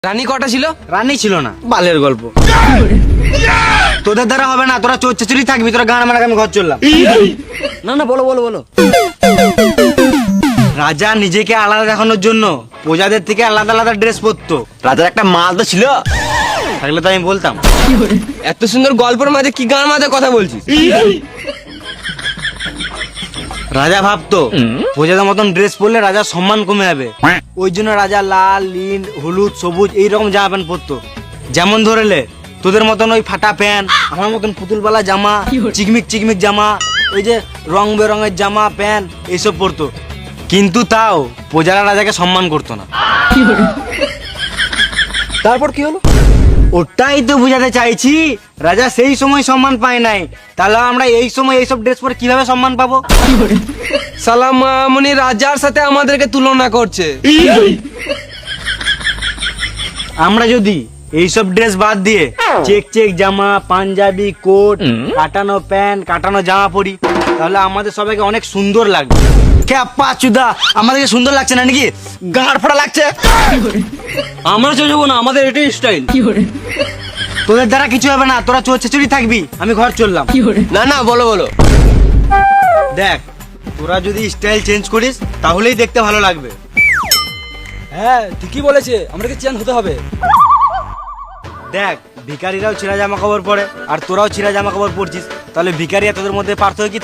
রানী কটা ছিল? রানী ছিল না, বালের গল্প। তোদের দ্বারা হবে না, তোরা চোর চেচুরি থাকবি, তোরা গান মারা আমি ঘর চললাম। না না, বলো বলো বলো। রাজা নিজেকে আলাদা দেখানোর জন্য প্রজাদের থেকে আলাদা আলাদা ড্রেস পরতো। রাজার একটা মাল তো ছিল, থাকলে তো আমি বলতাম। এত সুন্দর গল্পের মাঝে কি গান মাঝে কথা বলছিস? রাজা ভাবতো প্রজাদের মতন ড্রেস পরলে রাজার সম্মান কমে যাবে, ওই জন্য রাজা লাল, নীল, হলুদ, সবুজ এইরকম জামা প্যান্ট পরতো। যেমন ধরেলে তোদের মতন ওই ফাটা প্যান্ট, আমার মতন পুতুলবালা জামা, চিকমিক চিকমিক জামা, ওই যে রং বেরঙের জামা প্যান্ট এইসব পরতো। কিন্তু তাও প্রজারা রাজাকে সম্মান করতো না। তারপর কি হলো? ওটাই তো বুঝাতে চাইছি, রাজা সেই সময় সম্মান পায় নাই, তাহলে আমরা এই সময় এইসব ড্রেস পরে কিভাবে সম্মান পাবো? সালাম মামুনি রাজার সাথে আমাদেরকে তুলনা করছে। আমরা যদি এইসব ড্রেস বাদ দিয়ে চেক চেক জামা, পাঞ্জাবি, কোট, কাটানো প্যান্ট, কাটানো জামা পরি, তাহলে আমাদের সবাইকে অনেক সুন্দর লাগবে। ক্যাপা চুদা, আমাদেরকে সুন্দর লাগছে না নাকি? গাঁড় ফাটা লাগছে। আমরা চলে যাবো না, আমাদের এটাই স্টাইল। তোদের দ্বারা কিছু হবে না, তোরা চোর চেচুরি থাকবি, আমি ঘর চললাম। না না, বলো বলো। দেখ, তোরা যদি স্টাইল চেঞ্জ করিস তাহলেই দেখতে ভালো লাগবে। হ্যাঁ ঠিকই বলেছে, আমাদেরকে চেঞ্জ হতে হবে। দেখ, ভিখারিরাও ছেঁড়া জামা কাপড় পরে আর তোরাও ছেঁড়া জামা কাপড় পরছিস, তাহলে ভিখারি আর তোদের মধ্যে পার্থক্য কি?